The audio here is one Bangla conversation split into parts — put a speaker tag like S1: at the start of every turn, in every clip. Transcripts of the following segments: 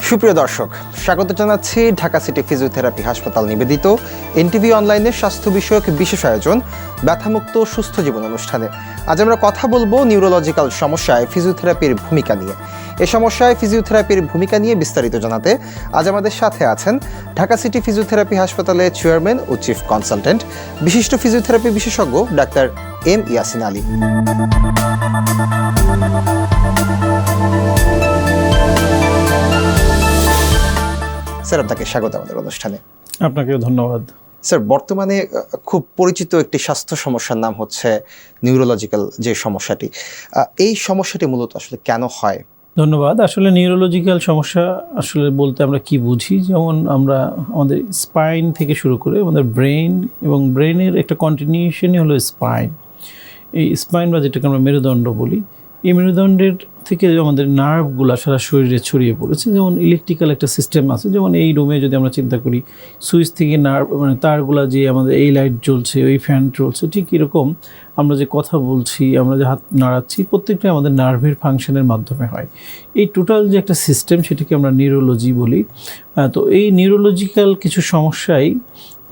S1: সুপ্রিয় দর্শক, স্বাগত জানাচ্ছি ঢাকা সিটি ফিজিওথেরাপি হাসপাতাল নিবেদিত এনটিভি অনলাইনের স্বাস্থ্য বিষয়ক বিশেষ আয়োজন ব্যথামুক্ত সুস্থ জীবন অনুষ্ঠানে। আজ আমরা কথা বলবো নিউরোলজিক্যাল সমস্যায় ফিজিওথেরাপির ভূমিকা নিয়ে। এ সমস্যায় ফিজিওথেরাপির ভূমিকা নিয়ে বিস্তারিত জানাতে আজ আমাদের সাথে আছেন ঢাকা সিটি ফিজিওথেরাপি হাসপাতালের চেয়ারম্যান ও চিফ কনসালটেন্ট বিশিষ্ট ফিজিওথেরাপি বিশেষজ্ঞ doctor M Yasin Ali. Sir, আপনাকে স্বাগত আমাদের অনুষ্ঠানে।
S2: আপনাকেও ধন্যবাদ।
S1: স্যার, বর্তমানে খুব পরিচিত একটি স্বাস্থ্য সমস্যার নাম হচ্ছে নিউরোলজিক্যাল যে সমস্যাটি। এই সমস্যাটি মূলত আসলে কেন হয়?
S2: ধন্যবাদ। আসলে নিউরোলজিক্যাল সমস্যা আসলে বলতে আমরা কি বুঝি, যেমন আমরা আমাদের স্পাইন থেকে শুরু করে আমাদের ব্রেন এবং ব্রেনের একটা কন্টিনিউশনই হলো স্পাইন। এই স্পাইন বা যেটাকে আমরা মেরুদণ্ড বলি, এই মেরুদণ্ডের থেকে আমাদের নার্ভগুলো সারা শরীরে ছড়িয়ে পড়েছে। যেমন ইলেকট্রিক্যাল একটা সিস্টেম আছে, যেমন এই রুমে যদি আমরা চিন্তা করি সুইচ থেকে নার্ভ মানে তারগুলা যে আমাদের এই লাইট জ্বলছে, ওই ফ্যান চলছে, ঠিক এরকম আমরা যে কথা বলছি, আমরা যে হাত নাড়াচ্ছি, প্রত্যেকটাই আমাদের নার্ভের ফাংশনের মাধ্যমে হয়। এই টোটাল যে একটা সিস্টেম, সেটাকে আমরা নিউরোলজি বলি। তো এই নিউরোলজিক্যাল কিছু সমস্যায়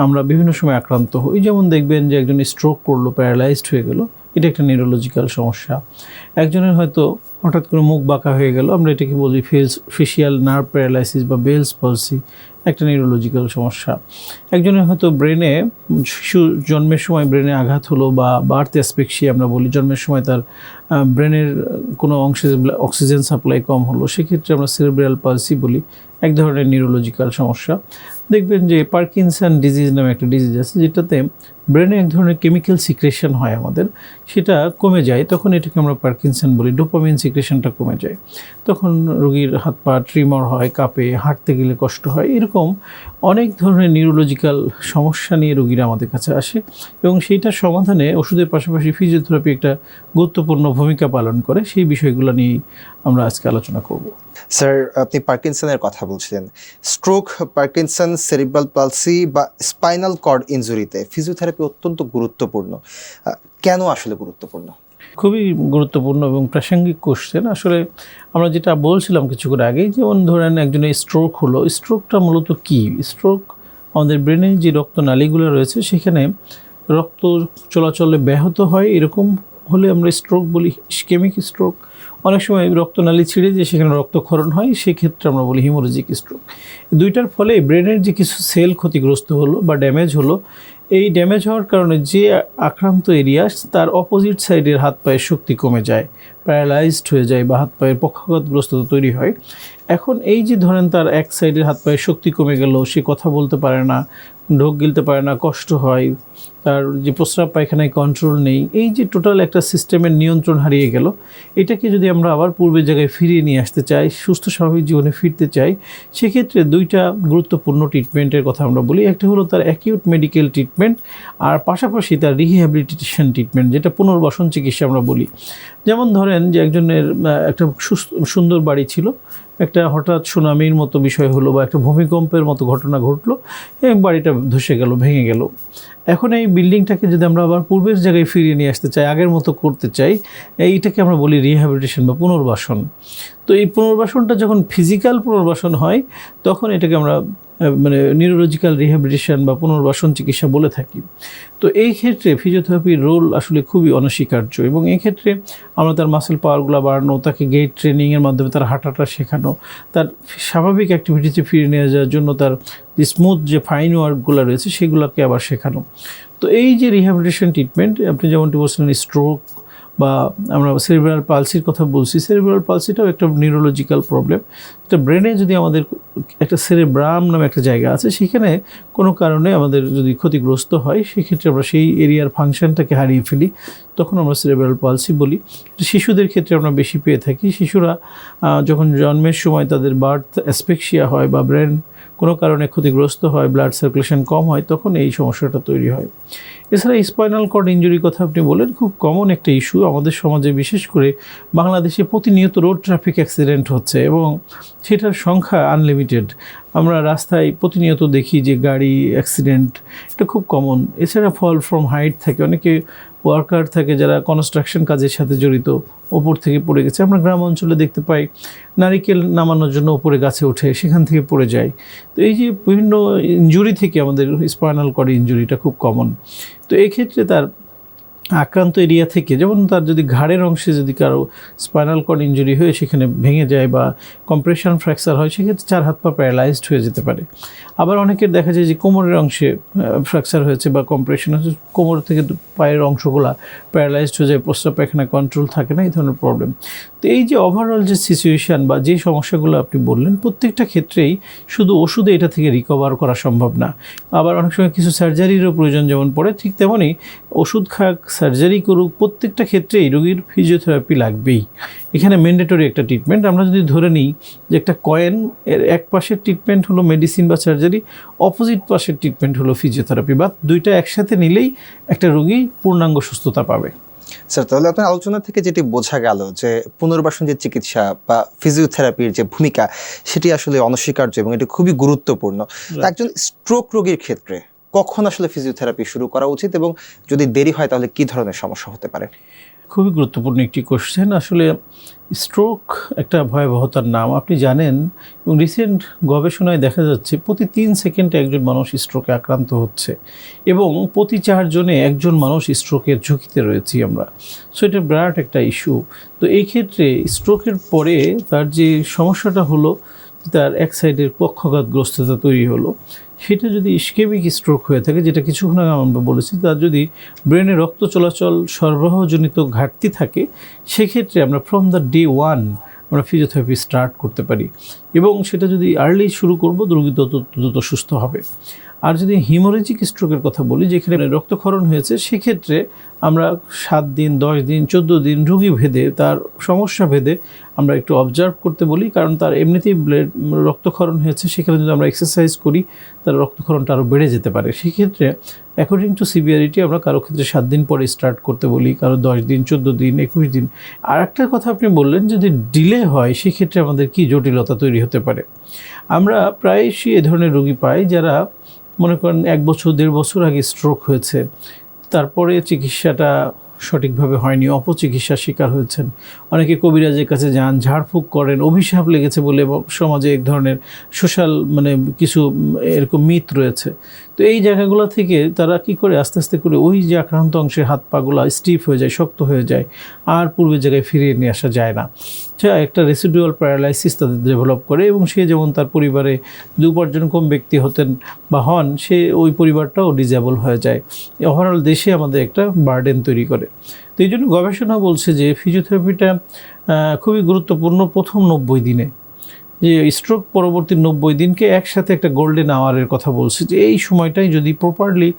S2: আমরা বিভিন্ন সময় আক্রান্ত হই। যেমন দেখবেন যে একজন স্ট্রোক করলো, প্যারালাইজড হয়ে গেল, এটা একটা নিউরোলজিক্যাল সমস্যা। একজনের হয়তো হঠাৎ করে মুখ বাঁকা হয়ে গেল, আমরা এটাকে বলি ফেসিয়াল নার্ভ প্যারালাইসিস বা বেলস পলসি, একটা নিউরোলজিক্যাল সমস্যা। একজনের হয়তো ব্রেনে শিশু জন্মের সময় ব্রেনে আঘাত হলো বা বার্থ অ্যাসপেক্সিয়া আমরা বলি, জন্মের সময় তার ব্রেনের কোনো অংশে অক্সিজেন সাপ্লাই কম হলো, সেক্ষেত্রে আমরা সেরেব্রাল পালসি বলি, এক ধরনের নিউরোলজিক্যাল সমস্যা। দেখবেন যে পার্কিনসন ডিজিজ নামে একটা ডিজিজ আছে, যেটাতে ব্রেনে এক ধরনের কেমিক্যাল সিক্রেশন হয় আমাদের, সেটা কমে যায়, তখন এটাকে আমরা পার্কিনসন বলি। ডোপামিন সিক্রেশনটা কমে যায়, তখন রোগীর হাত পা ট্রিমর হয়, কাঁপে, হাঁটতে গেলে কষ্ট হয়। এরকম অনেক ধরনের নিউরোলজিক্যাল সমস্যা নিয়ে রোগীরা আমাদের কাছে আসে এবং সেইটার সমাধানে ওষুধের পাশাপাশি ফিজিওথেরাপি একটা গুরুত্বপূর্ণ ভূমিকা পালন করে। সেই বিষয়গুলো নিয়েই আমরা আজকে আলোচনা করব।
S1: স্যার, আপনি পার্কিনসনের কথা বলছিলেন। স্ট্রোক, পার্কিনসন, সেরিব্রাল পালসি বা স্পাইনাল কর্ড ইনজুরিতে ফিজিওথেরাপি অত্যন্ত গুরুত্বপূর্ণ। কেন আসলে গুরুত্বপূর্ণ?
S2: খুবই গুরুত্বপূর্ণ এবং প্রাসঙ্গিক কোশ্চেন। আসলে আমরা যেটা বলছিলাম কিছুক্ষণ আগেই, যেমন ধরেন একজনের স্ট্রোক হলো, স্ট্রোকটা মূলত কী? স্ট্রোক আমাদের ব্রেনের যে রক্তনালীগুলো রয়েছে সেখানে রক্ত চলাচলে ব্যাহত হয়, এরকম হলে আমরা স্ট্রোক বলি। ইসকেমিক স্ট্রোক, অনেক সময় রক্তনালী ছিঁড়ে যে সেখানে রক্তক্ষরণ হয়, সেক্ষেত্রে আমরা বলি হিমোরেজিক স্ট্রোক। দুইটার ফলে ব্রেনের যে কিছু সেল ক্ষতিগ্রস্ত হলো বা ড্যামেজ হলো, এই ড্যামেজ হওয়ার কারণে যে আক্রান্ত এরিয়া তার অপোজিট সাইডের হাত পায়ের শক্তি কমে যায়, প্যারালাইজড হয়ে যায় বা হাত পায়ের পক্ষাঘাতগ্রস্ততা তৈরি হয়। এখন এই যে ধরেন তার এক সাইডের হাত পায়ের শক্তি কমে গেল, সে কথা বলতে পারে না, ঢোক গিলতে পারে না, কষ্ট হয়, তার যে প্রস্রাব পায়খানায় কন্ট্রোল নেই, এই যে টোটাল একটা সিস্টেমের নিয়ন্ত্রণ হারিয়ে গেল, এটাকে যদি আমরা আবার পূর্বের জায়গায় ফিরিয়ে নিয়ে আসতে চাই, সুস্থ স্বাভাবিক জীবনে ফিরতে চাই, সেক্ষেত্রে দুইটা গুরুত্বপূর্ণ ট্রিটমেন্টের কথা আমরা বলি। একটা হলো তার অ্যাকিউট মেডিকেল ট্রিটমেন্ট, আর পাশাপাশি তার রিহ্যাবিলিটেশন ট্রিটমেন্ট, যেটা পুনর্বাসন চিকিৎসা আমরা বলি। যেমন ধরেন যে একজনের একটা সুন্দর বাড়ি ছিল, একটা হঠাৎ সুনামির মতো বিষয় হলো বা একটা ভূমিকম্পের মতো ঘটনা ঘটলো এবং বাড়িটা ধসে গেল, ভেঙে গেল। এখন এই বিল্ডিংটাকে যদি আমরা আবার পূর্বের জায়গায় ফিরিয়ে নিয়ে আসতে চাই, আগের মতো করতে চাই, এইটাকে আমরা বলি রিহ্যাবিলিটেশন বা পুনর্বাসন। তো এই পুনর্বাসনটা যখন ফিজিক্যাল পুনর্বাসন হয়, তখন এটাকে আমরা মানে নিউরোলজিক্যাল রিহ্যাবিলিটেশন বা পুনর্বাসন চিকিৎসা বলে থাকি। তো এই ক্ষেত্রে ফিজিওথেরাপির রোল আসলে খুবই অনস্বীকার্য এবং এই ক্ষেত্রে আমরা তার মাসেল পাওয়ারগুলো বাড়ানো, তাকে গেট ট্রেনিংয়ের মাধ্যমে তার হাঁটাটা শেখানো, তার স্বাভাবিক অ্যাক্টিভিটিতে ফিরে নিয়ে যাওয়ার জন্য তার যে স্মুথ যে ফাইন ওয়ার্কগুলো রয়েছে সেগুলোকে আবার শেখানো। তো এই যে রিহ্যাবিলিটেশন ট্রিটমেন্ট, আপনি যেমনটি বলছিলেন স্ট্রোক বা আমরা সেরিব্রাল পালসির কথা বলছি, সেরিব্রাল পালসিটাও একটা নিউরোলজিক্যাল প্রবলেম। এটা ব্রেনে যদি আমাদের একটা সেরেব্রাম নামে একটা জায়গা আছে, সেখানে কোনো কারণে আমাদের যদি ক্ষতিগ্রস্ত হয়, সেক্ষেত্রে আমরা সেই এরিয়ার ফাংশনটাকে হারিয়ে ফেলি, তখন আমরা সেরেব্রাল পালসি বলি। শিশুদের ক্ষেত্রে আমরা বেশি পেয়ে থাকি। শিশুরা যখন জন্মের সময় তাদের বার্থ অ্যাসপেক্সিয়া হয় বা ব্রেন কোনো কারণে ক্ষতিগ্রস্ত হয়, ব্লাড সার্কুলেশন কম হয়, তখন এই সমস্যাটা তৈরি হয়। এছাড়া স্পাইনাল কর্ড ইনজুরির কথা আপনি বলেন, খুব কমন একটা ইস্যু আমাদের সমাজে, বিশেষ করে বাংলাদেশে প্রতিনিয়ত রোড ট্রাফিক অ্যাক্সিডেন্ট হচ্ছে এবং সেটার সংখ্যা আনলিমিটেড। আমরা রাস্তায় প্রতিনিয়ত দেখি যে গাড়ি অ্যাক্সিডেন্ট, এটা খুব কমন। এছাড়া ফল ফ্রম হাইট থাকে, অনেকে ওয়ার্কার থাকে যারা কনস্ট্রাকশন কাজের সাথে জড়িত, ওপর থেকে পড়ে গেছে। আমরা গ্রাম অঞ্চলে দেখতে পাই নারিকেল নামানোর জন্য উপরে গাছে ওঠে, সেখান থেকে পড়ে যায়। তো এই যে বিভিন্ন ইনজুরি থেকে আমাদের স্পাইনাল কর্ড ইনজুরিটা খুব কমন। তো এই ক্ষেত্রে তার আক্রান্ত এরিয়া থেকে, যেমন তার যদি ঘাড়ের অংশে যদি কারো স্পাইনাল কর্ড ইনজুরি হয়ে সেখানে ভেঙে যায় বা কম্প্রেশন ফ্র্যাকচার হয়, সেক্ষেত্রে 4 হাত পা প্যারালাইজড হয়ে যেতে পারে। আবার অনেকের দেখা যায় যে কোমরের অংশে ফ্র্যাকচার হয়েছে বা কম্প্রেশন হয়েছে, কোমর থেকে পায়ের অংশগুলা প্যারালাইজড হয়ে যায়, প্রস্রাব পায়খানা কন্ট্রোল থাকে না, এই ধরনের প্রবলেম। তো এই যে ওভারঅল যে সিচুয়েশান বা যে সমস্যাগুলো আপনি বললেন, প্রত্যেকটা ক্ষেত্রেই শুধু ওষুধে এটা থেকে রিকভার করা সম্ভব না। আবার অনেক সময় কিছু সার্জারিরও প্রয়োজন যেমন পড়ে, ঠিক তেমনই ওষুধ খাক, সার্জারি করুক, প্রত্যেকটা ক্ষেত্রেই রোগীর ফিজিওথেরাপি লাগবেই। এখানে ম্যান্ডেটরি একটা ট্রিটমেন্ট। আমরা যদি ধরে নিই যে একটা কয়েন, এর এক পাশের ট্রিটমেন্ট হলো মেডিসিন বা সার্জারি, অপোজিট পাশের ট্রিটমেন্ট হলো ফিজিওথেরাপি, বা দুইটা একসাথে নিলেই একটা রোগী পূর্ণাঙ্গ সুস্থতা পাবে।
S1: স্যার, তাহলে আপনার আলোচনা থেকে যেটি বোঝা গেল যে পুনর্বাসন যে চিকিৎসা বা ফিজিওথেরাপির যে ভূমিকা, সেটি আসলে অনস্বীকার্য এবং এটি খুবই গুরুত্বপূর্ণ। একজন স্ট্রোক রোগীর ক্ষেত্রে কখন আসলে ফিজিওথেরাপি শুরু করা উচিত এবং যদি দেরি হয় তাহলে কি ধরনের সমস্যা হতে পারে?
S2: খুবই গুরুত্বপূর্ণ একটি কোশ্চেন। আসলে স্ট্রোক একটা ভয়াবহতার নাম, আপনি জানেন, এবং রিসেন্ট গবেষণায় দেখা যাচ্ছে প্রতি 3 সেকেন্ডে একজন মানুষ স্ট্রোকে আক্রান্ত হচ্ছে এবং প্রতি 4 জনে একজন মানুষ স্ট্রোকের ঝুঁকিতে রয়েছি আমরা। সো এটা বিরাট একটা ইস্যু। তো এই ক্ষেত্রে স্ট্রোকের পরে তার যে সমস্যাটা হলো, তার এক সাইডের পক্ষাঘাতগ্রস্ততা তৈরি হলো, সেটা যদি ইসকেমিক স্ট্রোক হয়ে থাকে, যেটা কিছুক্ষণ আগে আমরা বলেছি, তার যদি ব্রেনে রক্ত চলাচল সরবরাহজনিত ঘাটতি থাকে, সেক্ষেত্রে আমরা ফ্রম দ্য ডে 1 আমরা ফিজিওথেরাপি স্টার্ট করতে পারি এবং সেটা যদি আর্লি শুরু করব, রোগী তত দ্রুত সুস্থ হবে। আর যদি হিমোরেজিক স্ট্রোকের কথা বলি, যেখানে রক্তক্ষরণ হয়েছে, সেক্ষেত্রে আমরা 7 দিন, 10 দিন, 14 দিন রোগী ভেদে, তার সমস্যা ভেদে আমরা একটু অবজার্ভ করতে বলি, কারণ তার এমনিতেই রক্তক্ষরণ হয়েছে, সেখানে যদি আমরা এক্সারসাইজ করি তার রক্তক্ষরণটা আরও বেড়ে যেতে পারে। সেক্ষেত্রে অ্যাকর্ডিং টু সিভিয়ারিটি আমরা কারো ক্ষেত্রে 7 দিন পরে স্টার্ট করতে বলি, কারো 10 দিন, 14 দিন, 21 দিন। আর একটা কথা আপনি বললেন, যদি ডিলে হয় সেক্ষেত্রে আমাদের কী জটিলতা তৈরি হতে পারে। আমরা প্রায়শই এ ধরনের রোগী পাই যারা মনে করেন 1 বছর, 1.5 বছর আগে স্ট্রোক হয়েছে, তারপরে চিকিৎসাটা সঠিকভাবে হয়নি, অপচিকিৎসার শিকার হয়েছেন। অনেকে কবিরাজের কাছে যান, ঝাড়ফুঁক করেন, অভিশাপ লেগেছে বলে সমাজে এক ধরনের সোশ্যাল কিছু এরকম মিথ রয়েছে। তো এই জায়গাগুলো থেকে তারা কি করে আস্তে আস্তে করে ওই যে আক্রান্ত অংশের হাত পাগুলো স্টিফ হয়ে যায়, শক্ত হয়ে যায়, আর পূর্বের জায়গায় ফিরিয়ে নিয়ে আসা যায় না। একটা রেসিডুয়াল প্যারালাইসিস তাদের ডেভেলপ করে এবং সে যেমন তার পরিবারে 2 উপার্জন কম ব্যক্তি হতেন বা হন, সে ওই পরিবারটাও ডিজেবল হয়ে যায়। ওভারঅল দেশে আমাদের একটা বার্ডেন তৈরি করে। তো এই জন্য গবেষণা বলছে যে ফিজিওথেরাপিটা খুবই গুরুত্বপূর্ণ প্রথম 90 দিনে, যে স্ট্রোক পরবর্তী 90 দিনকে একসাথে একটা গোল্ডেন আওয়ারের কথা বলছে, যে এই সময়টাই যদি প্রপারলি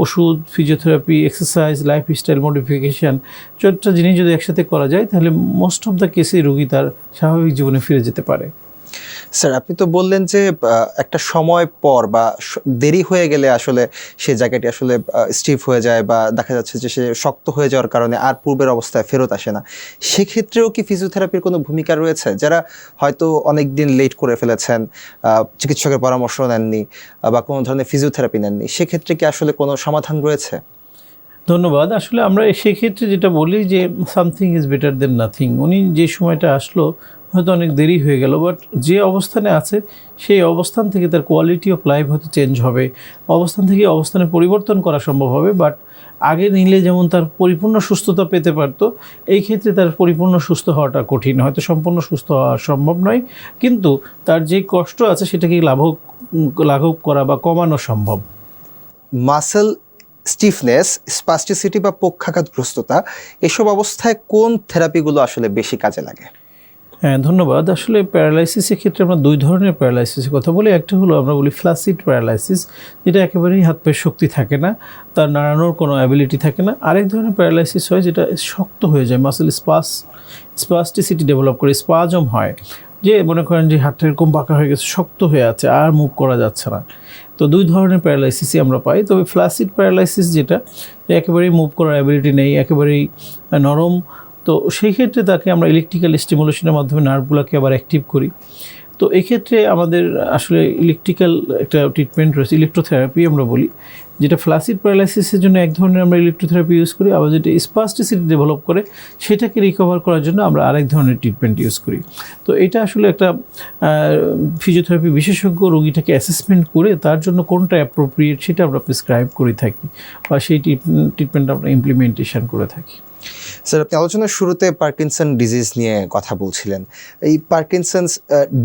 S2: ওষুধ, ফিজিওথেরাপি, এক্সারসাইজ, লাইফস্টাইল মডিফিকেশান 4টা জিনিস যদি একসাথে করা যায়, তাহলে মোস্ট অফ দ্য কেসে রোগী তার স্বাভাবিক জীবনে ফিরে যেতে পারে।
S1: স্যার, আপনি তো বললেন যে একটা সময় পর বা দেরি হয়ে গেলে আসলে সেই জায়গাটি আসলে স্টিফ হয়ে যায় বা দেখা যাচ্ছে যে সে শক্ত হয়ে যাওয়ার কারণে আর পূর্বের অবস্থায় ফেরত আসে না। সেক্ষেত্রেও কি ফিজিওথেরাপির কোনো ভূমিকা রয়েছে? যারা হয়তো অনেক দিন লেট করে ফেলেছেন, চিকিৎসকের পরামর্শ নেননি বা কোনো ধরনের ফিজিওথেরাপি নেননি, সেক্ষেত্রে কি আসলে কোনো সমাধান রয়েছে?
S2: ধন্যবাদ। আসলে আমরা সেক্ষেত্রে যেটা বলি যে something is better then nothing. উনি যে সময়টা আসলো হয়তো অনেক দেরি হয়ে গেল, বাট যে অবস্থানে আছে সেই অবস্থান থেকে তার কোয়ালিটি অফ লাইফ হয়তো চেঞ্জ হবে, অবস্থান থেকে অবস্থানে পরিবর্তন করা সম্ভব হবে। বাট আগে নিলে যেমন তার পরিপূর্ণ সুস্থতা পেতে পারতো, এই ক্ষেত্রে তার পরিপূর্ণ সুস্থ হওয়াটা কঠিন, হয়তো সম্পূর্ণ সুস্থ হওয়া সম্ভব নয়, কিন্তু তার যে কষ্ট আছে সেটাকে লাঘব করা বা কমানো সম্ভব।
S1: মাসেল স্টিফনেস, স্পাস্টিসিটি বা পক্ষাঘাতগ্রস্ততা, এসব অবস্থায় কোন থেরাপিগুলো আসলে বেশি কাজে লাগে?
S2: হ্যাঁ, ধন্যবাদ। আসলে প্যারালাইসিসের ক্ষেত্রে আমরা 2 ধরনের প্যারালাইসিসের কথা বলি। একটা হলো আমরা বলি ফ্ল্যাসিড প্যারালাইসিস, যেটা একেবারেই হাত পায়ের শক্তি থাকে না, তার নাড়ানোর কোনো অ্যাবিলিটি থাকে না। আরেক ধরনের প্যারালাইসিস হয় যেটা শক্ত হয়ে যায়, মাসেল স্পাস্টিসিটি ডেভেলপ করে, স্পাজম হয়, যে মনে করেন যে হাতটা এরকম বাঁকা হয়ে গেছে, শক্ত হয়ে আছে, আর মুভ করা যাচ্ছে না। তো 2 ধরনের প্যারালাইসিসই আমরা পাই। তবে ফ্ল্যাসিড প্যারালাইসিস যেটা একেবারেই মুভ করার অ্যাবিলিটি নেই, একেবারেই নরম, তো সেই ক্ষেত্রে তাকে আমরা ইলেকট্রিক্যাল স্টিমুলেশনের মাধ্যমে নার্ভগুলোকে আবার অ্যাক্টিভ করি। তো এক্ষেত্রে আমাদের আসলে ইলেকট্রিক্যাল একটা ট্রিটমেন্ট রয়েছে, ইলেকট্রোথেরাপি আমরা বলি, যেটা ফ্ল্যাসিড প্যারালাইসিসের জন্য এক ধরনের আমরা ইলেকট্রোথেরাপি ইউজ করি, আবার যেটা স্পাস্টিসিটি ডেভেলপ করে সেটাকে রিকভার করার জন্য আমরা আরেক ধরনের ট্রিটমেন্ট ইউজ করি। তো এটা আসলে একটা ফিজিওথেরাপি বিশেষজ্ঞ রোগীটাকে অ্যাসেসমেন্ট করে তার জন্য কোনটা অ্যাপ্রোপ্রিয়েট সেটা আমরা প্রেসক্রাইব করে থাকি বা সেই ট্রিটমেন্ট আমরা ইমপ্লিমেন্টেশন করে থাকি।
S1: স্যার, আপনি আলোচনার শুরুতে পার্কিনসন ডিজিজ নিয়ে কথা বলছিলেন। এই পার্কিনসন্স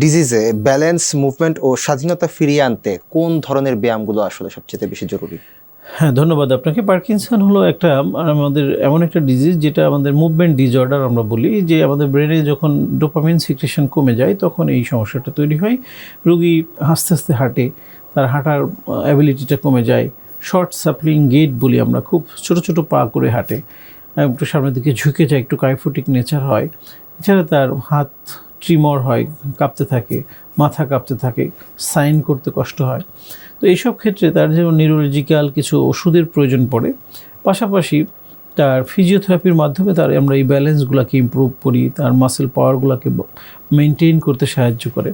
S1: ডিজিজে ব্যালেন্স, মুভমেন্ট ও স্বাধীনতা ফিরিয়ে আনতে কোন ধরনের ব্যায়ামগুলো আসলে সবচেয়ে বেশি জরুরি?
S2: হ্যাঁ, ধন্যবাদ আপনাকে। পার্কিনসন হলো একটা আমাদের এমন একটা ডিজিজ যেটা আমাদের মুভমেন্ট ডিসঅর্ডার আমরা বলি, যে আমাদের ব্রেনে যখন ডোপামিন সিক্রেশন কমে যায় তখন এই সমস্যাটা তৈরি হয়। রোগী আস্তে আস্তে হাঁটে, তার হাঁটার অ্যাবিলিটিটা কমে যায়, শর্ট সাপ্লিং গেট বলি আমরা, খুব ছোট ছোট পা করে হাঁটে, একটু সামনের দিকে ঝুঁকে যায়, একটু কাইফোটিক নেচার হয়। এছাড়া তার হাত ট্রিমর হয়, কাঁপতে থাকে, মাথা কাঁপতে থাকে, সাইন করতে কষ্ট হয়। তো এইসব ক্ষেত্রে তার যেমন নিউরোলজিক্যাল কিছু ওষুধের প্রয়োজন পড়ে, পাশাপাশি তার ফিজিওথেরাপির মাধ্যমে তার আমরা এই ব্যালেন্সগুলোকে ইমপ্রুভ করি, তার মাসেল পাওয়ারগুলোকে মেনটেন করতে সাহায্য করে।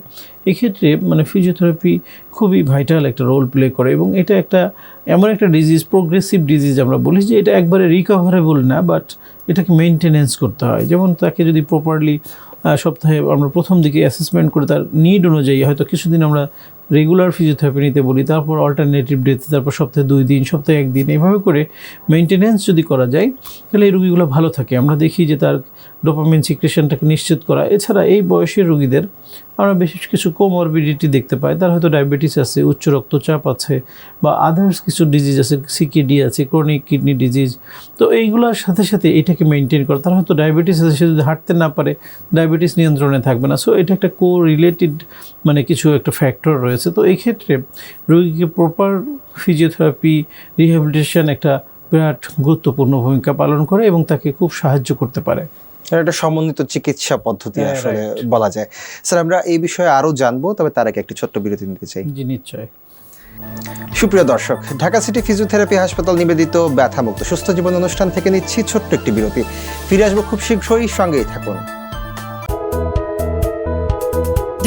S2: এক্ষেত্রে মানে ফিজিওথেরাপি খুবই ভাইটাল একটা রোল প্লে করে, এবং এটা একটা এমন একটা ডিজিজ, প্রোগ্রেসিভ ডিজিজ আমরা বলি, যে এটা একবারে রিকভারেবল না, বাট এটাকে মেনটেনেন্স করতে হয়। যেমন তাকে যদি প্রপারলি সপ্তাহে আমরা প্রথম দিকে অ্যাসেসমেন্ট করে তার নিড অনুযায়ী হয়তো কিছুদিন আমরা রেগুলার ফিজিওথেরাপি নিতে বলি, তারপর অল্টারনেটিভ ডেতে, তারপর সপ্তাহে 2 দিন, সপ্তাহে 1 দিন, এভাবে করে মেনটেনেন্স যদি করা যায় তাহলে এই রোগীগুলো ভালো থাকে। আমরা দেখি যে তার ডোপামিন সিক্রেশনটাকে নিশ্চিত করা। এছাড়া এই বয়সের রোগীদের আমরা বেশ কিছু কোমরবিডিটি দেখতে পাই, তার হয়তো ডায়াবেটিস আছে, উচ্চ রক্তচাপ আছে, বা আদার্স কিছু ডিজিজ আছে, সিকিডি আছে, ক্রনিক কিডনি ডিজিজ। তো এইগুলোর সাথে সাথে এটাকে মেনটেন করা, তার হয়তো ডায়াবেটিস আছে, সে যদি হাঁটতে না পারে ডায়াবেটিস নিয়ন্ত্রণে থাকবে না। সো এটা একটা রিলেটেড মানে কিছু একটা ফ্যাক্টর রয়েছে। তো এই ক্ষেত্রে রোগীকে প্রপার ফিজিওথেরাপি রিহ্যাবিলিটেশন একটা বিরাট গুরুত্বপূর্ণ ভূমিকা পালন করে এবং তাকে খুব সাহায্য করতে পারে।
S1: একটা সমন্বিত চিকিৎসা পদ্ধতি
S2: হ্যাঁ,
S1: আসলে
S2: right.
S1: বলা যায়। স্যার, আমরা এই বিষয়ে আরও জানবো, তবে তার আগে একটি ছোট্ট বিরতি নিতে চাই।
S2: জি, নিশ্চয়।
S1: সুপ্রিয় দর্শক, ঢাকা সিটি ফিজিওথেরাপি হাসপাতাল নিবেদিত ব্যথামুক্ত সুস্থ জীবন অনুষ্ঠান থেকে নিচ্ছি ছোট্ট একটি বিরতি। ফিরে আসবো খুব শীঘ্রই, সঙ্গেই থাকুন।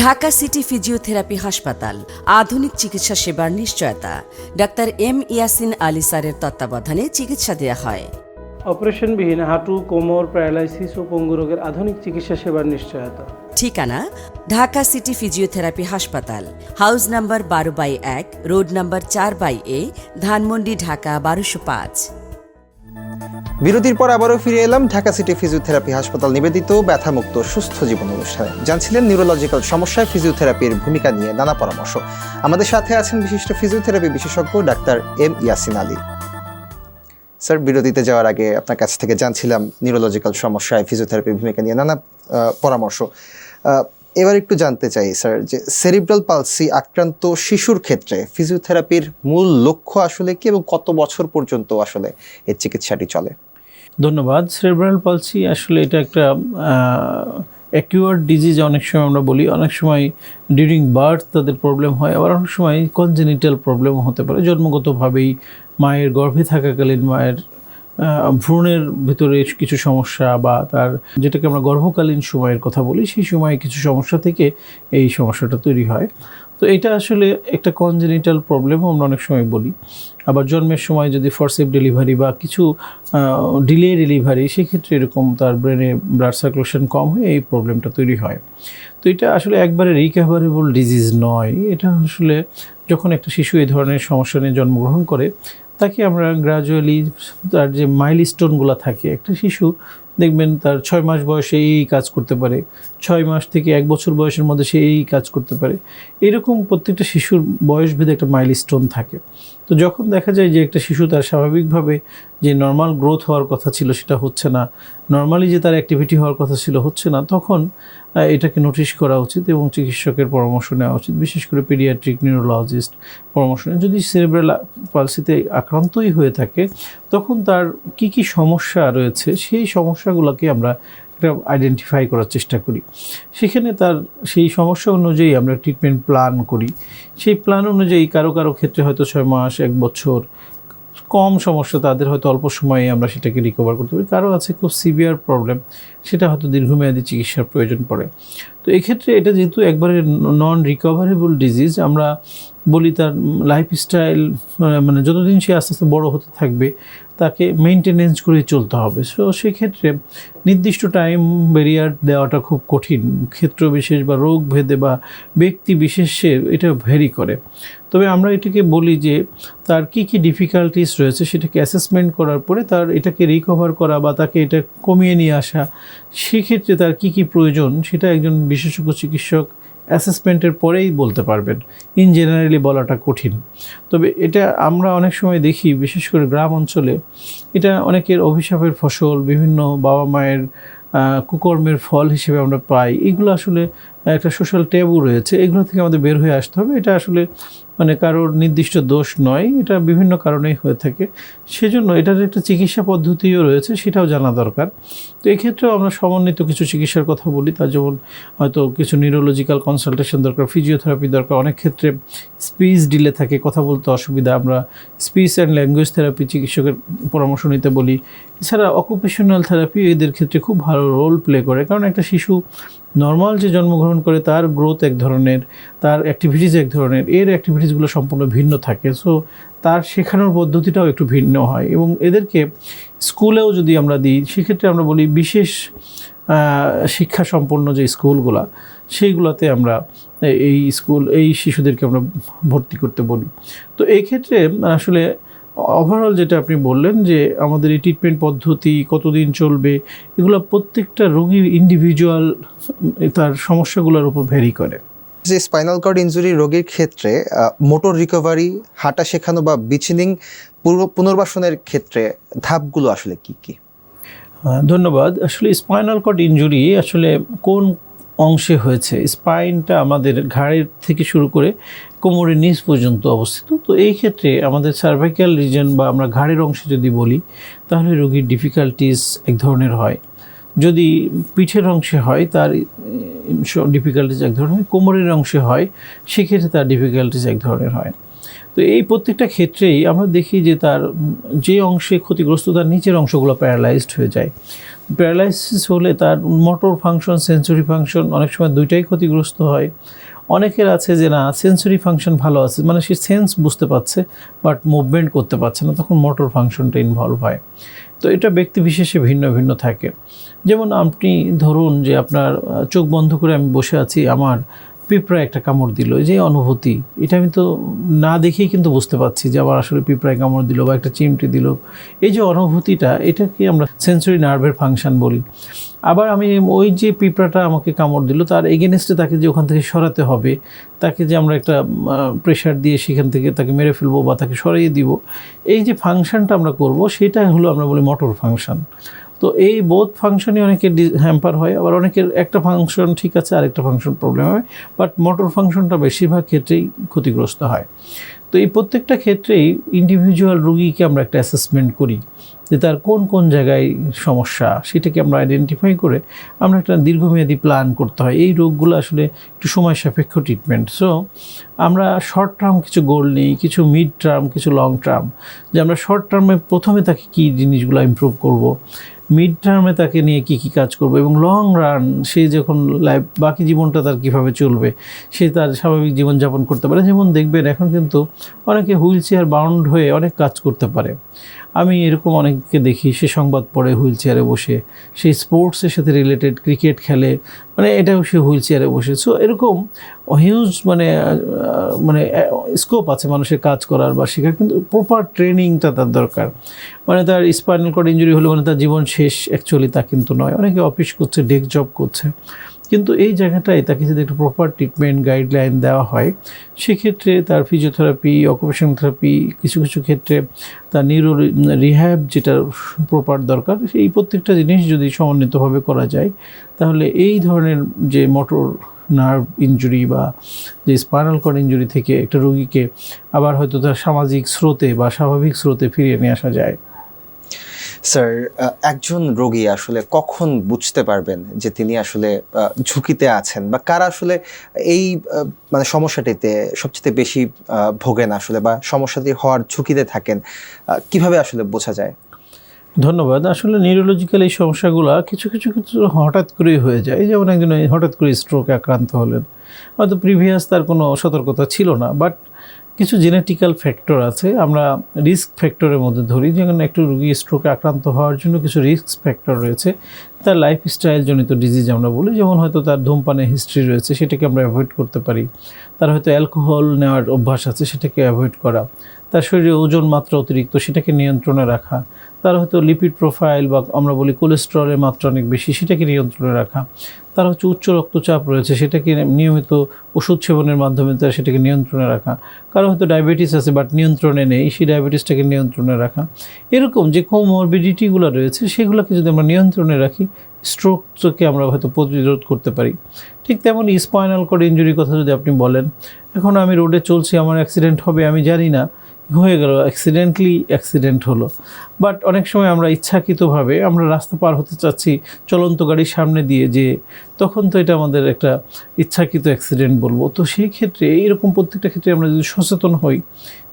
S3: ঢাকা সিটি ফিজিওথেরাপি হাসপাতাল, আধুনিক চিকিৎসা সেবার নিশ্চয়তা। ডাক্তার এম ইয়াসিন আলী স্যারের তত্ত্বাবধানে চিকিৎসা দেওয়া হয়।
S4: অপারেশনবিহীন হাঁটু, কোমর, প্যারালাইসিস ও পঙ্গু রোগের আধুনিক চিকিৎসা সেবার নিশ্চয়তা।
S3: ঠিকানা ঢাকা সিটি ফিজিওথেরাপি হাসপাতাল, house number 12/1, road number 4/A, Dhanmondi, Dhaka 1205।
S1: বিরতির পর আবারও ফিরে এলাম ঢাকা সিটি ফিজিওথেরাপি হাসপাতাল নিবেদিত ব্যথামুক্ত সুস্থ জীবন অনুষ্ঠানে। জানছিলেন নিউরোলজিক্যাল সমস্যায় ফিজিওথেরাপির ভূমিকা নিয়ে নানা পরামর্শ। আমাদের সাথে আছেন বিশিষ্ট ফিজিওথেরাপি বিশেষজ্ঞ doctor M Yasin Ali. Sir, বিরতিতে যাওয়ার আগে আপনার কাছ থেকে জানছিলাম নিউরোলজিক্যাল সমস্যায় ফিজিওথেরাপির ভূমিকা নিয়ে নানা পরামর্শ। এবার একটু জানতে চাই স্যার, যে সেরিব্রাল পালসি আক্রান্ত শিশুর ক্ষেত্রে ফিজিওথেরাপির মূল লক্ষ্য আসলে কি, এবং কত বছর পর্যন্ত আসলে এর চিকিৎসাটি চলে?
S2: ধন্যবাদ। সেরেব্রাল পালসি আসলে এটা একটা অ্যাকিউয়ার্ড ডিজিজ অনেক সময় আমরা বলি, অনেক সময় ডিউরিং বার্থ তাদের প্রবলেম হয়, আবার অনেক সময় কনজেনিটাল প্রবলেমও হতে পারে। জন্মগতভাবেই মায়ের গর্ভে থাকাকালীন মায়ের ভ্রূণের ভিতরে কিছু সমস্যা, বা তার যেটাকে আমরা গর্ভকালীন সময়ের কথা বলি, সেই সময়ে কিছু সমস্যা থেকে এই সমস্যাটা তৈরি হয়। তো এটা আসলে একটা কনজেনিটাল প্রবলেম আমরা অনেক সময় বলি। আবার জন্মের সময় যদি ফরসেপ ডেলিভারি বা কিছু ডিলে ডেলিভারি, সেক্ষেত্রে এরকম তার ব্রেনে ব্লাড সার্কুলেশন কম হয়ে এই প্রবলেমটা তৈরি হয়। তো এটা আসলে একবারে রিকভারেবল ডিজিজ নয়। এটা আসলে যখন একটা শিশু এই ধরনের সমস্যা নিয়ে জন্মগ্রহণ করে, তাকে আমরা গ্র্যাজুয়ালি তার যে মাইলস্টোনগুলো থাকে, একটা শিশু দেখবেন তার 6 মাস বয়সে এই কাজ করতে পারে, 6 মাস থেকে 1 বছর বয়সের মধ্যে সে এই কাজ করতে পারে। এরকম প্রত্যেকটা শিশুর বয়সভেদে একটা মাইলস্টোন থাকে। তো যখন দেখা যায় যে একটা শিশু তার স্বাভাবিকভাবে যে নর্মাল গ্রোথ হওয়ার কথা ছিল সেটা হচ্ছে না, নর্মালি যে তার অ্যাক্টিভিটি হওয়ার কথা ছিল হচ্ছে না, তখন এটাকে নোটিশ করা উচিত এবং চিকিৎসকের পরামর্শ নেওয়া উচিত, বিশেষ করে পেডিয়াট্রিক নিউরোলজিস্ট পরামর্শ নেওয়া। যদি সেরেব্রাল পালসিতে আক্রান্তই হয়ে থাকে, তখন তার কি কি সমস্যা রয়েছে সেই সমস্যাগুলোকে আমরা একটা আইডেন্টিফাই করার চেষ্টা করি। সেখানে তার সেই সমস্যা অনুযায়ী আমরা ট্রিটমেন্ট প্ল্যান করি। সেই প্ল্যান অনুযায়ী কারো কারো ক্ষেত্রে হয়তো 6 মাস, 1 বছর, কম সমস্যা তাদের হয়তো অল্প সময়ে আমরা সেটাকে রিকভার করতে পারি, কারো আছে খুব সিভিয়ার প্রবলেম, সেটা হয়তো দীর্ঘমেয়াদী চিকিৎসার প্রয়োজন পড়ে। তো এক্ষেত্রে এটা যেহেতু একবারে নন রিকভারেবল ডিজিজ, আমরা বলি তার লাইফস্টাইল মানে যতদিন সে আস্তে আস্তে বড়ো হতে থাকবে তাকে মেনটেনেন্স করে চলতে হবে। সো সেক্ষেত্রে নির্দিষ্ট টাইম ব্যারিয়ার দেওয়াটা খুব কঠিন, ক্ষেত্র বিশেষ বা রোগ ভেদে বা ব্যক্তি বিশেষে এটা ভ্যারি করে। তবে আমরা এটাকে বলি যে তার কী কী ডিফিকাল্টিস রয়েছে সেটাকে অ্যাসেসমেন্ট করার পরে তার এটাকে রিকভার করা বা তাকে এটা কমিয়ে নিয়ে আসা, সেক্ষেত্রে তার কী কী প্রয়োজন সেটা একজন বিশেষজ্ঞ চিকিৎসক অ্যাসেসমেন্টের পরেই বলতে পারবেন। ইন জেনারেলি বলাটা কঠিন। তবে এটা আমরা অনেক সময় দেখি, বিশেষ করে গ্রাম অঞ্চলে, এটা অনেকের অভিশাপের ফসল, বিভিন্ন বাবা মায়ের কুকর্মের ফল হিসেবে আমরা পাই। এগুলো আসলে একটা সোশ্যাল ট্যাবু রয়েছে, এগুলো থেকে আমাদের বের হয়ে আসতে হবে। এটা আসলে মানে কারোর নির্দিষ্ট দোষ নয়, এটা বিভিন্ন কারণেই হয়ে থাকে। সেজন্য এটার একটা চিকিৎসা পদ্ধতিও রয়েছে, সেটাও জানা দরকার। তো এক্ষেত্রেও আমরা সমন্বিত কিছু চিকিৎসার কথা বলি। তার যেমন হয়তো কিছু নিউরোলজিক্যাল কনসালটেশন দরকার, ফিজিওথেরাপি দরকার, অনেক ক্ষেত্রে স্পিচ ডিলে থাকে, কথা বলতে অসুবিধা, আমরা স্পিচ অ্যান্ড ল্যাঙ্গুয়েজ থেরাপি চিকিৎসকের পরামর্শ নিতে বলি। এছাড়া অকুপেশনাল থেরাপি এদের ক্ষেত্রে খুব ভালো রোল প্লে করে, কারণ একটা শিশু নর্মাল যে জন্মগ্রহণ করে তার গ্রোথ এক ধরনের, তার অ্যাক্টিভিটিস এক ধরনের, এর অ্যাক্টিভিটিসগুলো সম্পূর্ণ ভিন্ন থাকে। সো তার শেখানোর পদ্ধতিটাও একটু ভিন্ন হয়। এবং এদেরকে স্কুলেও যদি আমরা দিই, সেক্ষেত্রে আমরা বলি বিশেষ শিক্ষা সম্পন্ন যে স্কুলগুলো, সেইগুলোতে আমরা এই শিশুদেরকে আমরা ভর্তি করতে বলি। তো এই ক্ষেত্রে আসলে ওভারঅল যেটা আপনি বললেন যে আমাদের এই ট্রিটমেন্ট পদ্ধতি কতদিন চলবে, এগুলো প্রত্যেকটা রোগীর ইন্ডিভিজুয়াল তার সমস্যাগুলোর উপর ভ্যারি করে।
S1: যে স্পাইনাল কর্ড ইনজুরি রোগীর ক্ষেত্রে মোটর রিকভারি, হাঁটা শেখানো বা বিচিনিং পুনর্বাসনের ক্ষেত্রে ধাপগুলো আসলে কি কি?
S2: ধন্যবাদ। আসলে স্পাইনাল কর্ড ইনজুরি আসলে কোন অংশে হয়েছে? স্পাইনটা আমাদের ঘাড়ের থেকে শুরু করে কোমরের নিচ পর্যন্ত অবস্থিত। তো এই ক্ষেত্রে আমাদের সার্ভাইকাল রিজন বা আমরা ঘাড়ের অংশে যদি বলি, তাহলে রোগীর ডিফিকাল্টিস এক ধরনের হয়। যদি পিঠের অংশে হয় তার ডিফিকাল্টিস এক ধরনের, কোমরের অংশে হয় সেক্ষেত্রে তার ডিফিকাল্টিস এক ধরনের হয়। তো এই প্রত্যেকটা ক্ষেত্রেই আমরা দেখি যে তার যে অংশে ক্ষতিগ্রস্ত তার নিচের অংশগুলো প্যারালাইজড হয়ে যায়। প্যারালাইসিস হলে তার মোটর ফাংশন, সেন্সরি ফাংশন অনেক সময় দুইটাই ক্ষতিগ্রস্ত হয়। অনেকের আছে যে না, সেন্সরি ফাংশন ভালো আছে, মানে সে সেন্স বুঝতে পারছে বাট মুভমেন্ট করতে পারছে না, তখন মোটর ফাংশনটা ইনভলভ হয়। তো এটা ব্যক্তি বিশেষে ভিন্ন ভিন্ন থাকে। যেমন আপনি ধরুন যে আপনার চোখ বন্ধ করে আমি বসে আছি, আমার পিঁপড়ায় একটা কামড় দিল, যে অনুভূতি, এটা আমি তো না দেখেই কিন্তু বুঝতে পারছি যে আমার আসলে পিঁপড়ায় কামড় দিল বা একটা চিমটি দিল। এই যে অনুভূতিটা, এটাকে আমরা সেন্সরি নার্ভের ফাংশন বলি। আবার আমি ওই যে পিঁপড়াটা আমাকে কামড় দিল, তার এগেনস্টে তাকে যে ওখান থেকে সরাতে হবে, তাকে যে আমরা একটা প্রেশার দিয়ে সেখান থেকে তাকে মেরে ফেলবো বা তাকে সরিয়ে দিব, এই যে ফাংশনটা আমরা করব, সেটা হলো আমরা বলি মোটর ফাংশন। তো এই বোধ ফাংশনই অনেকের হ্যাম্পার হয়, আবার অনেকের একটা ফাংশন ঠিক আছে, আরেকটা ফাংশন প্রবলেম হয়, বাট মোটর ফাংশনটা বেশিরভাগ ক্ষেত্রেই ক্ষতিগ্রস্ত হয়। তো এই প্রত্যেকটা ক্ষেত্রেই ইন্ডিভিজুয়াল রোগীকে আমরা একটা অ্যাসেসমেন্ট করি যে তার কোন কোন জায়গায় সমস্যা, সেটাকে আমরা আইডেন্টিফাই করে আমরা একটা দীর্ঘমেয়াদী প্ল্যান করতে হয়। এই রোগগুলো আসলে একটু সময় সাপেক্ষ ট্রিটমেন্ট। সো আমরা শর্ট টার্ম কিছু গোল নিই, কিছু মিড টার্ম, কিছু লং টার্ম, যে আমরা শর্ট টার্মে প্রথমে তাকে কী জিনিসগুলো ইমপ্রুভ করব, মিড টার্মে তাকে নিয়ে কী কী কাজ করবো, এবং লং রান সে যখন বাকি জীবনটা তার কীভাবে চলবে, সে তার স্বাভাবিক জীবনযাপন করতে পারে। যেমন দেখবেন এখন কিন্তু অনেকে হুইল চেয়ার বাউন্ড হয়ে অনেক কাজ করতে পারে। আমি এরকম অনেককে দেখি, সে সংবাদ পড়ে হুইল চেয়ারে বসে, সেই স্পোর্টসের সাথে রিলেটেড ক্রিকেট খেলে, মানে এটাও সে হুইল চেয়ারে বসে। সো এরকম হিউজ মানে স্কোপ আছে মানুষের কাজ করার বা শেখার, কিন্তু প্রপার ট্রেনিংটা তার দরকার। মানে তার স্পাইনাল কর্ড ইনজুরি হলে মানে তার জীবন শেষ, অ্যাকচুয়ালি তা কিন্তু নয়। অনেকে অফিস করছে, ডেস্ক জব করছে, কিন্তু এই জায়গাটায় তাকে যদি একটু প্রপার ট্রিটমেন্ট গাইডলাইন দেওয়া হয়, সেক্ষেত্রে তার ফিজিওথেরাপি, অকুপেশনাল থেরাপি, কিছু কিছু ক্ষেত্রে তার নিউরো রিহ্যাব যেটা প্রপার দরকার, এই প্রত্যেকটা জিনিস যদি সমন্বিতভাবে করা যায়, তাহলে এই ধরনের যে মোটর নার্ভ ইনজুরি বা যে স্পাইনাল কর্ড ইনজুরি থেকে একটা রোগীকে আবার হয়তো তার সামাজিক স্রোতে বা স্বাভাবিক স্রোতে ফিরিয়ে নিয়ে আসা যায়।
S1: স্যার, একজন রোগী আসলে কখন বুঝতে পারবেন যে তিনি আসলে ঝুঁকিতে আছেন, বা কারা আসলে এই মানে সমস্যাটিতে সবচেয়ে বেশি ভোগেন আসলে, বা সমস্যাটি হওয়ার ঝুঁকিতে থাকেন, কিভাবে আসলে বোঝা যায়?
S2: ধন্যবাদ। আসলে নিউরোলজিক্যাল এই সমস্যাগুলো কিছু কিছু ক্ষেত্রে হঠাৎ করেই হয়ে যায়। যেমন একজন হঠাৎ করে স্ট্রোকে আক্রান্ত হলেন, হয়তো প্রিভিয়াস তার কোনো সতর্কতা ছিল না, বাট কিছু জেনেটিক্যাল ফ্যাক্টর আছে, আমরা রিস্ক ফ্যাক্টরের মধ্যে ধরি। যেখানে একটু রোগী স্ট্রোকে আক্রান্ত হওয়ার জন্য কিছু রিস্ক ফ্যাক্টর রয়েছে, তার লাইফস্টাইল জনিত ডিজিজ আমরা বলি। যেমন হয়তো তার ধূমপানের হিস্ট্রি রয়েছে, সেটাকে আমরা অ্যাভয়েড করতে পারি। তার হয়তো অ্যালকোহল নেওয়ার অভ্যাস আছে, সেটাকে অ্যাভয়েড করা। তার শরীরে ওজন মাত্রা অতিরিক্ত, সেটাকে নিয়ন্ত্রণে রাখা। তার হয়তো লিপিড প্রোফাইল বা আমরা বলি কোলেস্টেরলের মাত্রা অনেক বেশি, সেটাকে নিয়ন্ত্রণে রাখা। তার হচ্ছে উচ্চ রক্তচাপ রয়েছে, সেটাকে নিয়মিত ওষুধ সেবনের মাধ্যমে তার সেটাকে নিয়ন্ত্রণে রাখা। কারো হয়তো ডায়াবেটিস আছে বাট নিয়ন্ত্রণে নেই, সেই ডায়াবেটিসটাকে নিয়ন্ত্রণে রাখা। এরকম যে কোমরবিডিটিগুলো রয়েছে, সেগুলোকে যদি আমরা নিয়ন্ত্রণে রাখি, স্ট্রোককে আমরা হয়তো প্রতিরোধ করতে পারি। ঠিক তেমনই স্পাইনাল কর্ড ইনজুরির কথা যদি আপনি বলেন, এখন আমি রোডে চলছি, আমার অ্যাক্সিডেন্ট হবে আমি জানি না, হয়ে গেল, অ্যাক্সিডেন্ট হলো। বাট অনেক সময় আমরা ইচ্ছাকৃতভাবে আমরা রাস্তা পার হতে চাচ্ছি চলন্ত গাড়ির সামনে দিয়ে, যে তখন তো এটা আমাদের একটা ইচ্ছাকৃত অ্যাক্সিডেন্ট বলবো। তো সেই ক্ষেত্রে এইরকম প্রত্যেকটা ক্ষেত্রে আমরা যদি সচেতন হই,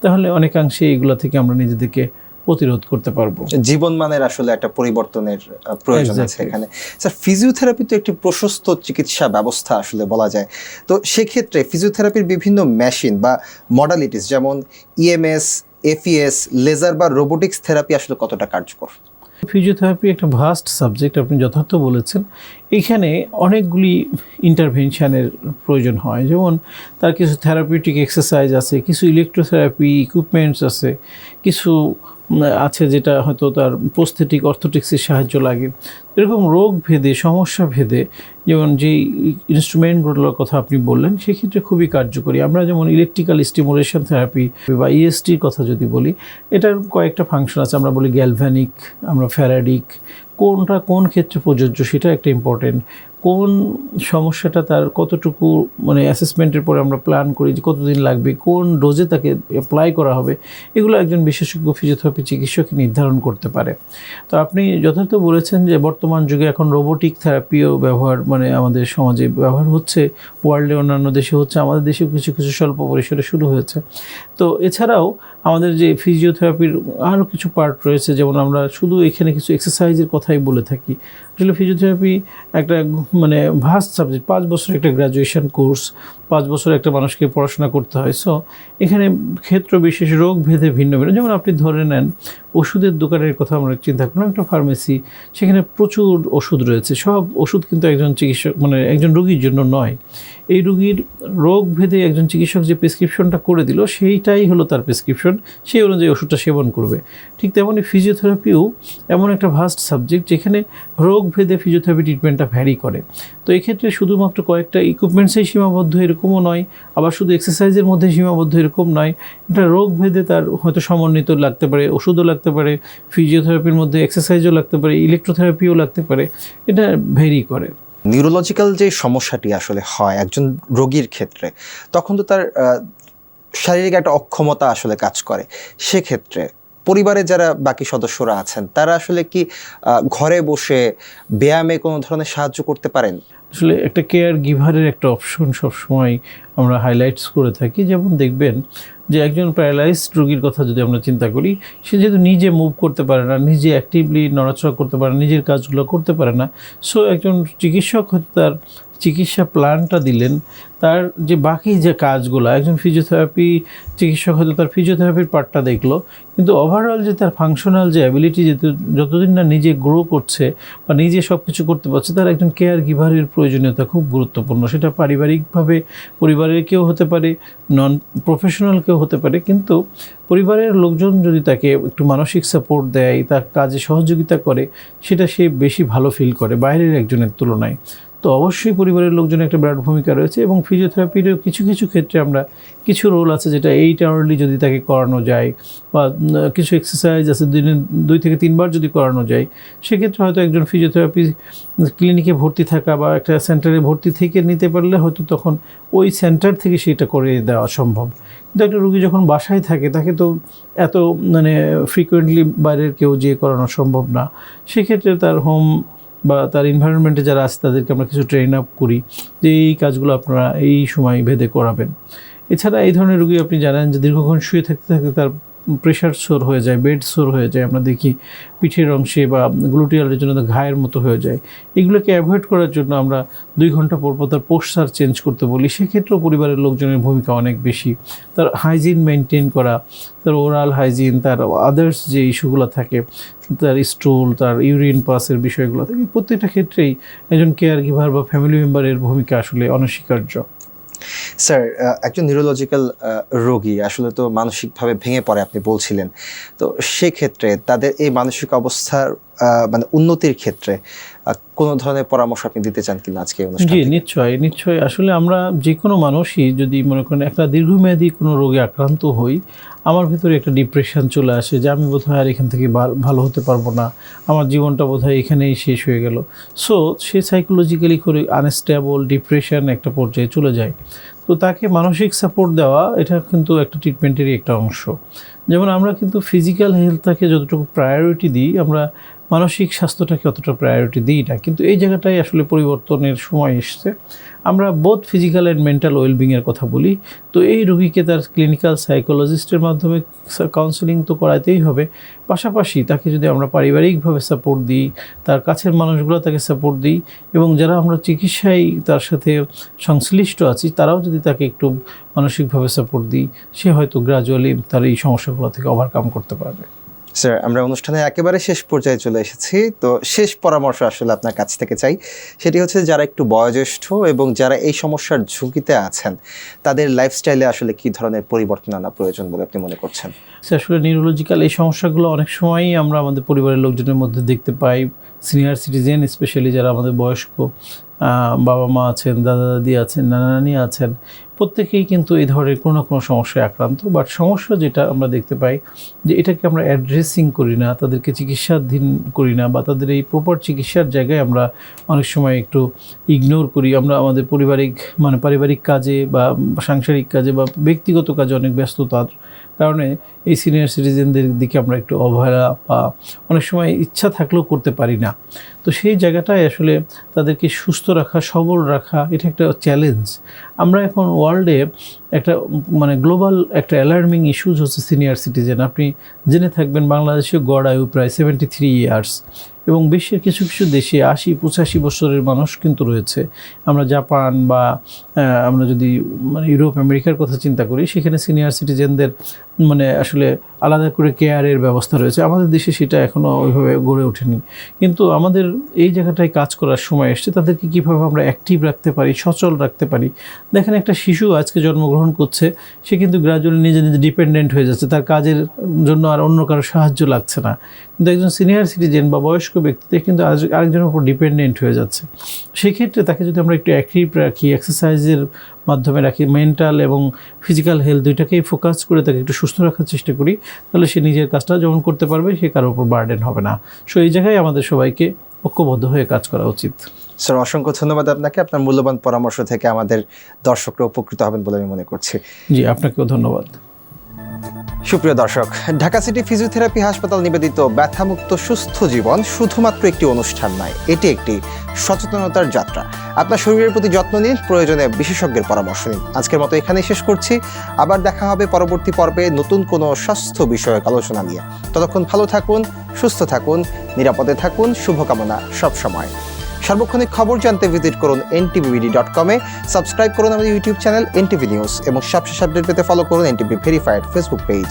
S2: তাহলে অনেকাংশে এইগুলো থেকে আমরা নিজেদেরকে প্রতিরোধ করতে পারবো।
S1: জীবনমানের আসলে একটা পরিবর্তনের প্রয়োজন আছে এখানে। স্যার, ফিজিওথেরাপি তো একটি প্রশস্ত চিকিৎসা ব্যবস্থা আসলে বলা যায়। তো সেক্ষেত্রে ফিজিওথেরাপির বিভিন্ন মেশিন বা মডালিটিস, যেমন ইএমএস, এফইএস, লেজার বা রোবোটিক্স থেরাপি আসলে কতটা কার্যকর?
S2: ফিজিওথেরাপি একটা ভাস্ট সাবজেক্ট, আপনি যথার্থ বলেছেন। এখানে অনেকগুলি ইন্টারভেনশনের প্রয়োজন হয়। যেমন তার কিছু থেরাপিউটিক এক্সারসাইজ আছে, কিছু ইলেকট্রোথেরাপি ইকুইপমেন্টস আছে, কিছু আছে যেটা হয়তো তার প্রস্থেটিক অর্থোটিক্সের সাহায্য লাগে। এরকম রোগ ভেদে, সমস্যা ভেদে, যেমন যেই ইনস্ট্রুমেন্টগুলোর কথা আপনি বললেন, সেক্ষেত্রে খুবই কার্যকরী। আমরা যেমন ইলেকট্রিক্যাল স্টিমুলেশন থেরাপি বা ইএসটির কথা যদি বলি, এটার কয়েকটা ফাংশন আছে। আমরা বলি গ্যালভ্যানিক, আমরা ফ্যারাডিক। কোনটা কোন ক্ষেত্রে প্রযোজ্য সেটা একটা ইম্পর্টেন্ট। কোন সমস্যাটা তার কতটুকু মানে অ্যাসেসমেন্টের পরে আমরা প্ল্যান করি যে কতদিন লাগবে, কোন ডোজে তাকে অ্যাপ্লাই করা হবে, এগুলো একজন বিশেষজ্ঞ ফিজিওথেরাপি চিকিৎসক নির্ধারণ করতে পারে। তো আপনি যথার্থ বলেছেন যে বর্তমান যুগে এখন রোবোটিক থেরাপিও ব্যবহার মানে আমাদের সমাজে ব্যবহার হচ্ছে, ওয়ার্ল্ডে অন্যান্য দেশে হচ্ছে, আমাদের দেশেও কিছু কিছু স্বল্প পরিসরে শুরু হয়েছে। তো এছাড়াও আমাদের যে ফিজিওথেরাপির আরও কিছু পার্ট রয়েছে, যেমন আমরা শুধু এখানে কিছু এক্সারসাইজের কথাই বলে থাকি। আসলে ফিজিওথেরাপি একটা মানে ভাস্ট সাবজেক্ট। 5 বছর একটা গ্র্যাজুয়েশন কোর্স, 5 বছর একটা মানুষকে পড়াশোনা করতে হয়। সো এখানে ক্ষেত্র বিশেষ, রোগ ভেদে ভিন্ন ভিন্ন। যেমন আপনি ধরে নেন ওষুধের দোকানের কথা আমরা চিন্তা করলাম, একটা ফার্মেসি, সেখানে প্রচুর ওষুধ রয়েছে। সব ওষুধ কিন্তু একজন চিকিৎসক মানে একজন রোগীর জন্য নয়। এই রোগীর রোগ ভেদে একজন চিকিৎসক যে প্রেসক্রিপশনটা করে দিল, সেইটাই হলো তার প্রেসক্রিপশন, সেই অনুযায়ী ওষুধটা সেবন করবে। ঠিক তেমনই ফিজিওথেরাপিও এমন একটা ভাস্ট সাবজেক্ট, যেখানে রোগ ভেদে ফিজিওথেরাপি ট্রিটমেন্টটা ভ্যারি করে। তো এক্ষেত্রে শুধুমাত্র কয়েকটা ইকুইপমেন্টসেই সীমাবদ্ধ এরকমও নয়, আবার শুধু এক্সারসাইজের মধ্যে সীমাবদ্ধ এরকম নয়। এটা রোগ ভেদে তার হয়তো সমন্বিত লাগতে পারে, ওষুধও লাগতে পারে, ফিজিওথেরাপির মধ্যে এক্সারসাইজও লাগতে পারে, ইলেকট্রোথেরাপিও লাগতে পারে। এটা ভেরি করে।
S1: নিউরোলজিক্যাল যে সমস্যাটি আসলে হয় একজন রোগীর ক্ষেত্রে, তখন তো তার শারীরিক একটা অক্ষমতা আসলে কাজ করে। সেক্ষেত্রে পরিবারে যারা বাকি সদস্যরা আছেন, তারা আসলে কি ঘরে বসে ব্যায়ামে কোনো ধরনের সাহায্য করতে পারেন?
S2: আসলে একটা কেয়ার গিভারের একটা অপশন সবসময় আমরা হাইলাইটস করে থাকি। যেমন দেখবেন যে একজন প্যারালাইজড রোগীর কথা যদি আমরা চিন্তা করি, সে যেহেতু নিজে মুভ করতে পারে না, নিজে অ্যাক্টিভলি নড়াচড়া করতে পারে না, নিজের কাজগুলো করতে পারে না। সো একজন চিকিৎসক হয়তো তার চিকিৎসা প্ল্যানটা দিলেন, তার যে বাকি যে কাজগুলো একজন ফিজিওথেরাপি চিকিৎসক হয়তো তার ফিজিওথেরাপির পার্টটা দেখলো, কিন্তু ওভারঅল যে তার ফাংশনাল যে অ্যাবিলিটি যতদিন না নিজে গ্রো করছে বা নিজে সব কিছু করতে পারছে, তার একজন কেয়ার গিভারের প্রয়োজনীয়তা খুব গুরুত্বপূর্ণ। সেটা পারিবারিকভাবে পরিবারের কেউ হতে পারে, নন প্রফেশনাল কেউ হতে পারে, কিন্তু পরিবারের লোকজন যদি তাকে একটু মানসিক সাপোর্ট দেয়, তার কাজে সহযোগিতা করে, সেটা সে বেশি ভালো ফিল করে বাইরের একজনের তুলনায়। তো অবশ্যই পরিবারের লোকজনের একটা বিরাট ভূমিকা রয়েছে, এবং ফিজিওথেরাপিরও কিছু কিছু ক্ষেত্রে আমরা কিছু রোল আছে যেটা 8 আওয়ারলি যদি তাকে করানো যায়, বা কিছু এক্সারসাইজ আছে দিনে 2 থেকে 3 বার যদি করানো যায়, সেক্ষেত্রে হয়তো একজন ফিজিওথেরাপি ক্লিনিকে ভর্তি থাকা বা একটা সেন্টারে ভর্তি থেকে নিতে পারলে হয়তো তখন ওই সেন্টার থেকে সেটা করে দেওয়া সম্ভব। কিন্তু একটা রুগী যখন বাসায় থাকে তাকে তো এত মানে ফ্রিকোয়েন্টলি বাইরের কেউ যেয়ে করানো সম্ভব না। সেক্ষেত্রে তার হোম বা তার এনভায়রনমেন্টে যারা আছে তাদেরকে আমরা কিছু ট্রেন আপ করি যে এই কাজগুলো আপনারা এই সময় ভেদে করাবেন। এছাড়া এই ধরনের রুগী আপনি জানেন যে দীর্ঘক্ষণ শুয়ে থাকতে থাকতে তার প্রেশার সোর হয়ে যায়, বেড সোর হয়ে যায়, আমরা দেখি পিঠের অংশে বা গ্লুটিয়ালের জন্য ঘায়ের মতো হয়ে যায়। এগুলোকে অ্যাভয়েড করার জন্য আমরা 2 ঘন্টা পর পর তার পোস্টার চেঞ্জ করতে বলি। সেক্ষেত্রেও পরিবারের লোকজনের ভূমিকা অনেক বেশি। তার হাইজিন মেনটেন করা, তার ওরাল হাইজিন, তার আদার্স যে ইস্যুগুলো থাকে, তার স্টুল, তার ইউরিন পাসের বিষয়গুলো থাকে, প্রত্যেকটা ক্ষেত্রেই একজন কেয়ার গিভার বা ফ্যামিলি মেম্বারের ভূমিকা আসলে অনস্বীকার্য।
S1: স্যার, একজন নিউরোলজিক্যাল রোগী আসলে তো মানসিকভাবে ভেঙে পড়ে আপনি বলছিলেন, তো সেক্ষেত্রে তাদের এই মানসিক অবস্থার মানে উন্নতির ক্ষেত্রে কোনো ধরনের পরামর্শ আপনি দিতে চান কিনা আজকে এই অনুষ্ঠানে?
S2: জি, নিশ্চয়ই। আসলে আমরা যে কোনো মানুষই যদি মনে করেন একটা দীর্ঘমেয়াদী কোনো রোগে আক্রান্ত হই, আমার ভিতরে একটা ডিপ্রেশন চলে আসে যে আমি বোধহয় আর এখান থেকে ভালো হতে পারবো না, আমার জীবনটা বোধহয় এখানেই শেষ হয়ে গেল। সো সে সাইকোলজিক্যালি করে আনস্টেবল ডিপ্রেশন একটা পর্যায়ে চলে যায়। তো তাকে মানসিক সাপোর্ট দেওয়া এটা কিন্তু একটা ট্রিটমেন্টেরই একটা অংশ। যেমন আমরা কিন্তু ফিজিক্যাল হেলথটাকে যতটুকু প্রায়োরিটি দিই, আমরা মানসিক স্বাস্থ্যটাকে অতটা প্রায়োরিটি দিই না। কিন্তু এই জায়গাটাই আসলে পরিবর্তনের সময় এসছে। আমরা বোথ ফিজিক্যাল অ্যান্ড মেন্টাল ওয়েলবিংয়ের কথা বলি। তো এই রোগীকে তার ক্লিনিক্যাল সাইকোলজিস্টের মাধ্যমে কাউন্সেলিং তো করাতেই হবে, পাশাপাশি তাকে যদি আমরা পারিবারিকভাবে সাপোর্ট দিই, তার কাছের মানুষগুলো তাকে সাপোর্ট দিই, এবং যারা আমরা চিকিৎসায় তার সাথে সংশ্লিষ্ট আছি তারাও যদি তাকে একটু মানসিকভাবে সাপোর্ট দিই, সে হয়তো গ্র্যাজুয়ালি তার এই সমস্যাগুলো থেকে ওভারকাম করতে পারবে।
S1: স্যার, আমরা অনুষ্ঠানে একেবারে শেষ পর্যায়ে চলে এসেছি, তো শেষ পরামর্শ আসলে আপনার কাছ থেকে চাই। সেটি হচ্ছে যারা একটু বয়োজ্যেষ্ঠ এবং যারা এই সমস্যার ঝুঁকিতে আছেন, তাদের লাইফস্টাইলে আসলে কী ধরনের পরিবর্তন আনা প্রয়োজন বলে আপনি মনে করছেন?
S2: আসলে নিউরোলজিক্যাল এই সমস্যাগুলো অনেক সময়ই আমরা আমাদের পরিবারের লোকজনের মধ্যে দেখতে পাই। সিনিয়র সিটিজেন স্পেশালি যারা আমাদের বয়স্ক বাবা মা আছেন, দাদা দাদি আছেন, নানা নানি আছেন, প্রত্যেকেই কিন্তু এই ধরনের কোনো না কোনো সমস্যায় আক্রান্ত। বাট সমস্যা যেটা আমরা দেখতে পাই যে এটাকে আমরা অ্যাড্রেসিং করি না, তাদেরকে চিকিৎসাধীন করি না, বা তাদের এই প্রপার চিকিৎসার জায়গায় আমরা অনেক সময় একটু ইগনোর করি। আমরা আমাদের পারিবারিক কাজে বা সাংসারিক কাজে বা ব্যক্তিগত কাজে অনেক ব্যস্ততার কারণে এই সিনিয়র সিটিজেনদের দিকে আমরা একটু অবহেলা বা অনেক সময় ইচ্ছা থাকলেও করতে পারি না। তো সেই জায়গাটায় আসলে তাদেরকে সুস্থ রাখা, সবল রাখা, এটা একটা চ্যালেঞ্জ। আমরা এখন ওয়ার্ল্ডে একটা গ্লোবাল একটা অ্যালার্মিং ইস্যুজ হচ্ছে সিনিয়র সিটিজেন। আপনি জেনে থাকবেন বাংলাদেশে গড় আয়ু প্রায় 73 ইয়ার্স, এবং বিশ্বের কিছু কিছু দেশে 80-85 বছরের মানুষ কিন্তু রয়েছে। আমরা জাপান বা আমরা যদি ইউরোপ আমেরিকার কথা চিন্তা করি, সেখানে সিনিয়র সিটিজেনদের আসলে আলাদা করে কেয়ারের ব্যবস্থা রয়েছে। আমাদের দেশে সেটা এখনও ওইভাবে গড়ে ওঠেনি। কিন্তু আমাদের এই জায়গাটায় কাজ করার সময় এসছে, তাদেরকে কীভাবে আমরা অ্যাক্টিভ রাখতে পারি, সচল রাখতে পারি। দেখেন, একটা শিশু আজকে জন্মগ্রহণ করছে, সে কিন্তু গ্র্যাজুয়ালি নিজে নিজে ডিপেন্ডেন্ট হয়ে যাচ্ছে, তার কাজের জন্য আর অন্য কারো সাহায্য লাগছে না। কিন্তু একজন সিনিয়র সিটিজেন বা বয়স্ক ব্যক্তিতে কিন্তু আরেকজনের উপর ডিপেন্ডেন্ট হয়ে যাচ্ছে। সেক্ষেত্রে তাকে যদি আমরা একটু অ্যাক্টিভ রাখি, এক্সারসাইজের মাধ্যমে রাখি, মেন্টাল এবং ফিজিক্যাল হেলথ দুইটাকেই ফোকাস করে তাকে একটু সুস্থ রাখার চেষ্টা করি, তাহলে সে নিজের কাজটা যেমন করতে পারবে, সে কারোর উপর বার্ডেন হবে না। সো এই জায়গায় আমাদের সবাইকে ঐক্যবদ্ধ হয়ে কাজ করা উচিত।
S1: স্যার, অসংখ্য ধন্যবাদ আপনাকে। আপনার মূল্যবান পরামর্শ থেকে আমাদের দর্শকরা উপকৃত হবেন বলে আমি মনে করছি।
S2: জি, আপনাকেও ধন্যবাদ।
S1: সুপ্রিয় দর্শক, ঢাকা সিটি ফিজিওথেরাপি হাসপাতাল নিবেদিত ব্যথামুক্ত সুস্থ জীবন শুধুমাত্র একটি অনুষ্ঠান নয়, এটি একটি সচেতনতার যাত্রা। আপনার শরীরের প্রতি যত্ন নিন, প্রয়োজনে বিশেষজ্ঞের পরামর্শ নিন। আজকের মতো এখানেই শেষ করছি। আবার দেখা হবে পরবর্তী পর্বে নতুন কোনো স্বাস্থ্য বিষয়ক আলোচনা নিয়ে। ততক্ষণ ভালো থাকুন, সুস্থ থাকুন, নিরাপদে থাকুন। শুভকামনা সবসময়। সার্বক্ষণিক খবর জানতে ভিজিট করুন ntvbd.com-এ, সাবস্ক্রাইব করুন আমাদের ইউটিউব চ্যানেল NTV নিউজ, এবং সবশেষ আপডেট পেতে ফলো করুন NTV ভেরিফাইড ফেসবুক পেজ।